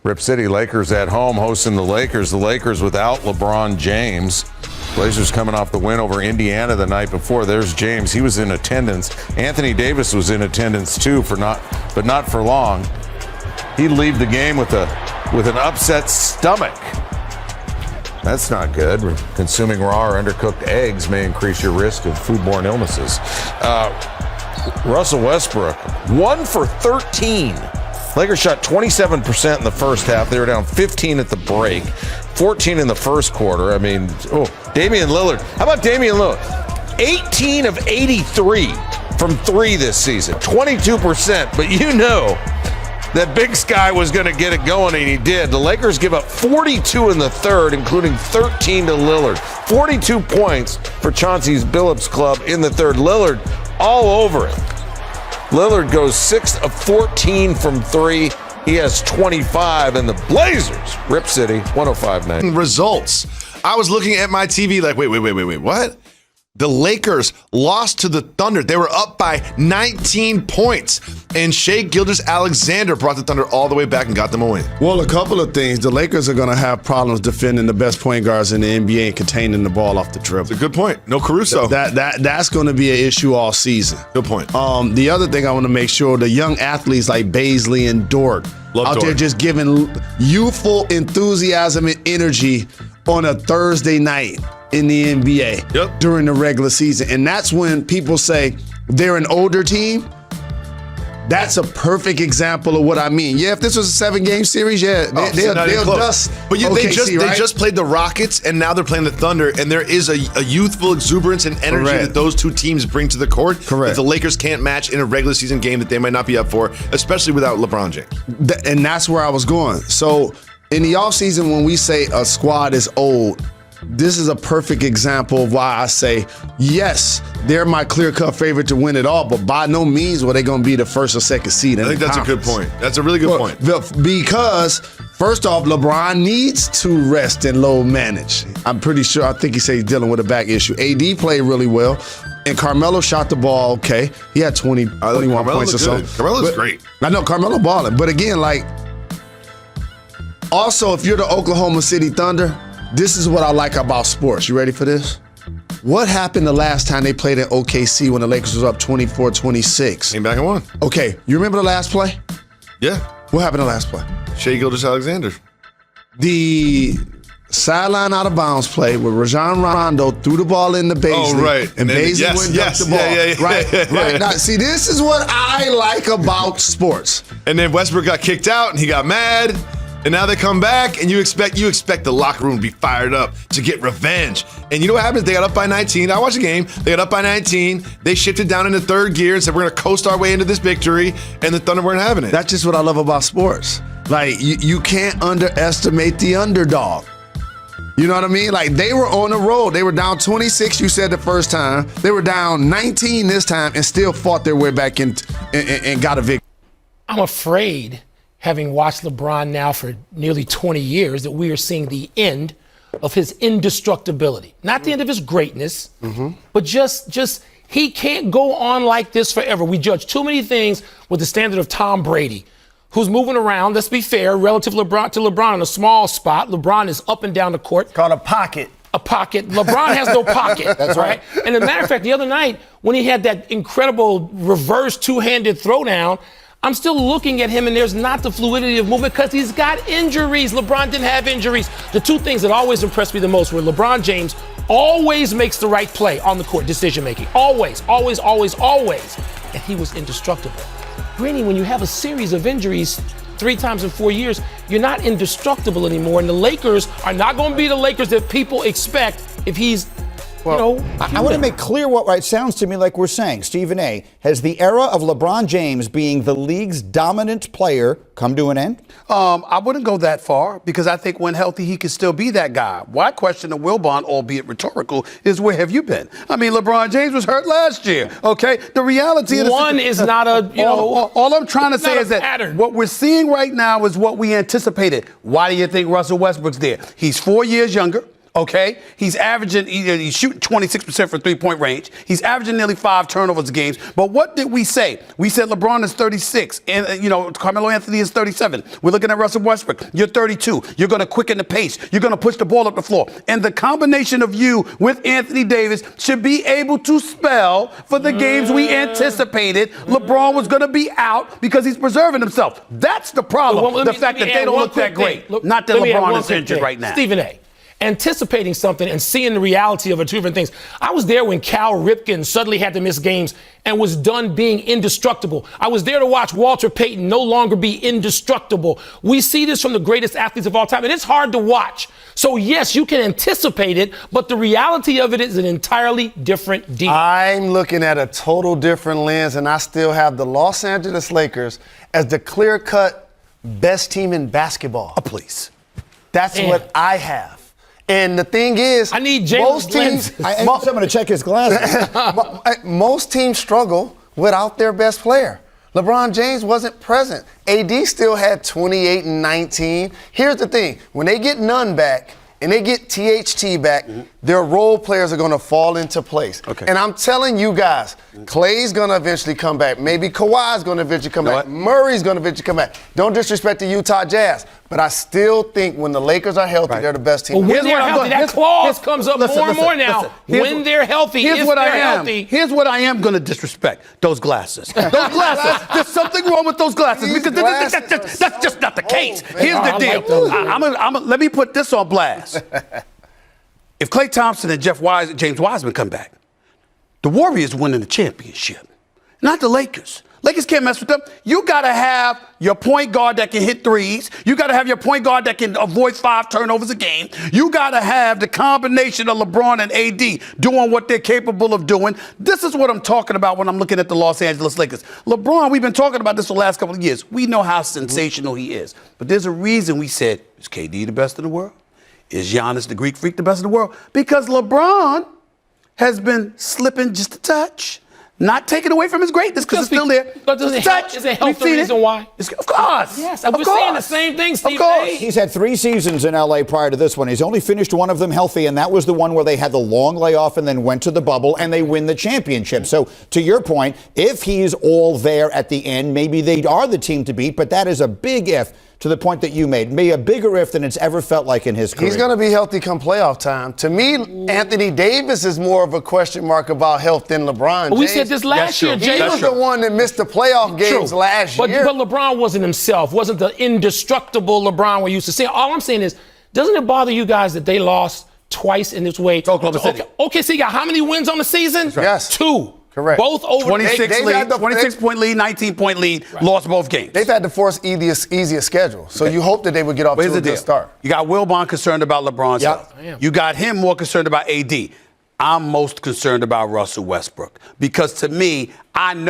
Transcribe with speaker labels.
Speaker 1: Rip City, Lakers at home hosting the Lakers. The Lakers without LeBron James. Blazers coming off the win over Indiana the night before. There's James. He was in attendance. Anthony Davis was in attendance too, but not for long. He'd leave the game with an upset stomach. That's not good. Consuming raw or undercooked eggs may increase your risk of foodborne illnesses. Russell Westbrook, 1 for 13. Lakers shot 27% in the first half. They were down 15 at the break, 14 in the first quarter. I mean, Damian Lillard. How about Damian Lillard? 18 of 83 from 3 this season, 22%. But you know that Big Sky was going to get it going, and he did. The Lakers give up 42 in the third, including 13 to Lillard. 42 points for Chauncey Billups' club in the third. Lillard all over it. Lillard goes 6 of 14 from 3. He has 25, and the Blazers, Rip City, 105-90.
Speaker 2: Results. I was looking at my TV like, wait, what? The Lakers lost to the Thunder. They were up by 19 points. And Shai Gilgeous-Alexander brought the Thunder all the way back and got them a win.
Speaker 3: Well, a couple of things. The Lakers are going to have problems defending the best point guards in the NBA and containing the ball off the dribble.
Speaker 2: That's a good point. No Caruso.
Speaker 3: That's going to be an issue all season.
Speaker 2: Good point.
Speaker 3: The other thing I want to make sure, the young athletes like Baisley and Dort out there just giving youthful enthusiasm and energy on a Thursday night in the NBA during the regular season. And that's when people say they're an older team. That's a perfect example of what I mean. Yeah, if this was a 7-game series, they'll dust.
Speaker 2: But
Speaker 3: OKC,
Speaker 2: they just played the Rockets, and now they're playing the Thunder, and there is a youthful exuberance and energy that those two teams bring to the court that the Lakers can't match in a regular season game that they might not be up for, especially without LeBron James.
Speaker 3: And that's where I was going. So in the offseason, when we say a squad is old, this is a perfect example of why I say, yes, they're my clear-cut favorite to win it all, but by no means were they going to be the first or second seed in the conference.
Speaker 2: I think that's a good point. That's a really good point.
Speaker 3: Because, first off, LeBron needs to rest and load manage. I'm pretty sure, I think he said he's dealing with a back issue. AD played really well, and Carmelo shot the ball okay. He had 21 points or so.
Speaker 2: Carmelo's great.
Speaker 3: I know, Carmelo balling. But again, also, if you're the Oklahoma City Thunder, this is what I like about sports. You ready for this? What happened the last time they played at OKC when the Lakers was up 24-26?
Speaker 2: Came back and won.
Speaker 3: Okay, you remember the last play?
Speaker 2: Yeah.
Speaker 3: What happened the last play?
Speaker 2: Shai Gilgeous-Alexander.
Speaker 3: The sideline out of bounds play where Rajon Rondo threw the ball in the Baisley.
Speaker 2: Oh, right.
Speaker 3: And Baisley went and dunked the ball. Right. Now, see, this is what I like about sports.
Speaker 2: And then Westbrook got kicked out, and he got mad. And now they come back, and you expect the locker room to be fired up to get revenge. And you know what happens? They got up by 19. I watched the game. They got up by 19. They shifted down into third gear and said, we're going to coast our way into this victory, and the Thunder weren't having it.
Speaker 3: That's just what I love about sports. Like, you can't underestimate the underdog. You know what I mean? Like, they were on the road. They were down 26, you said the first time. They were down 19 this time and still fought their way back in and got a victory.
Speaker 4: I'm afraid, having watched LeBron now for nearly 20 years, that we are seeing the end of his indestructibility. Not the end of his greatness, but just he can't go on like this forever. We judge too many things with the standard of Tom Brady, who's moving around, let's be fair, relative to LeBron in a small spot. LeBron is up and down the court.
Speaker 5: Called a pocket.
Speaker 4: A pocket. LeBron has no pocket. That's right. And as a matter of fact, the other night, when he had that incredible reverse two-handed throwdown, I'm still looking at him, and there's not the fluidity of movement because he's got injuries. LeBron didn't have injuries. The two things that always impressed me the most were LeBron James always makes the right play on the court, decision-making. Always. And he was indestructible. Greeny, when you have a series of injuries 3 times in 4 years, you're not indestructible anymore. And the Lakers are not going to be the Lakers that people expect if he's,
Speaker 5: I want to make clear what it sounds to me like we're saying. Stephen A., has the era of LeBron James being the league's dominant player come to an end?
Speaker 6: I wouldn't go that far because I think when healthy, he could still be that guy. My question to Wilbon, albeit rhetorical, is where have you been? I mean, LeBron James was hurt last year, okay? The reality of
Speaker 4: one is not a,
Speaker 6: all I'm trying to say is that pattern. What we're seeing right now is what we anticipated. Why do you think Russell Westbrook's there? He's 4 years younger. Okay, he's shooting 26% from three-point range. He's averaging nearly 5 turnovers a game. But what did we say? We said LeBron is 36, and Carmelo Anthony is 37. We're looking at Russell Westbrook. You're 32. You're going to quicken the pace. You're going to push the ball up the floor. And the combination of you with Anthony Davis should be able to spell for the games we anticipated. LeBron was going to be out because he's preserving himself. That's the problem. The fact that they don't look that great. Not that LeBron is injured right now.
Speaker 4: Stephen A. Anticipating something and seeing the reality of it, two different things. I was there when Cal Ripken suddenly had to miss games and was done being indestructible. I was there to watch Walter Payton no longer be indestructible. We see this from the greatest athletes of all time, and it's hard to watch. So, yes, you can anticipate it, but the reality of it is an entirely different deal.
Speaker 7: I'm looking at a total different lens, and I still have the Los Angeles Lakers as the clear-cut best team in basketball.
Speaker 6: Oh, please.
Speaker 7: That's what I have. And the thing is,
Speaker 4: I need Jalen's
Speaker 7: teams.
Speaker 5: I need someone to check his glasses.
Speaker 7: Most teams struggle without their best player. LeBron James wasn't present. AD still had 28 and 19. Here's the thing: when they get none back and they get THT back, their role players are going to fall into place.
Speaker 6: Okay.
Speaker 7: And I'm telling you guys, Klay's going to eventually come back. Maybe Kawhi's going to eventually come back. Murray's going to eventually come back. Don't disrespect the Utah Jazz, but I still think when the Lakers are healthy, they're the best team.
Speaker 4: Well, when they're healthy, that clause comes up more and more now. When they're healthy, if they're healthy.
Speaker 6: Here's what I am going to disrespect: those glasses. Those glasses. There's something wrong with those glasses because that's just not the case. Here's the deal. Let me put this on blast. If Klay Thompson and James Wiseman come back, the Warriors winning the championship, not the Lakers. Lakers can't mess with them. You got to have your point guard that can hit threes. You got to have your point guard that can avoid 5 turnovers a game. You got to have the combination of LeBron and AD doing what they're capable of doing. This is what I'm talking about when I'm looking at the Los Angeles Lakers. LeBron, we've been talking about this for the last couple of years. We know how sensational he is. But there's a reason we said, is KD the best in the world? Is Giannis the Greek freak the best in the world? Because LeBron has been slipping just a touch. Not taken away from his greatness because it's still there.
Speaker 4: But is it health the reason why?
Speaker 6: Of course.
Speaker 4: Yes, we're saying the same thing, Steve.
Speaker 6: Of course.
Speaker 5: He's had 3 seasons in L.A. prior to this one. He's only finished one of them healthy, and that was the one where they had the long layoff and then went to the bubble, and they win the championship. So, to your point, if he's all there at the end, maybe they are the team to beat, but that is a big if. To the point that you made, maybe a bigger if than it's ever felt like in his career.
Speaker 7: He's going to be healthy come playoff time. To me, Anthony Davis is more of a question mark about health than LeBron James.
Speaker 4: We said this last year, Jay.
Speaker 7: He was the one that missed the playoff games last year.
Speaker 4: But LeBron wasn't himself, wasn't the indestructible LeBron we're used to seeing. All I'm saying is, doesn't it bother you guys that they lost twice in this way?
Speaker 6: Oklahoma City.
Speaker 4: Okay, so you got how many wins on the season?
Speaker 7: Yes.
Speaker 4: 2.
Speaker 7: Correct.
Speaker 4: Both over
Speaker 6: 26-point lead, 19-point lead, lost both games.
Speaker 7: They've had to force easier schedule. So you hope that they would get off to a good start.
Speaker 6: You got Wilbon concerned about LeBron's health. You got him more concerned about AD. I'm most concerned about Russell Westbrook because to me, I know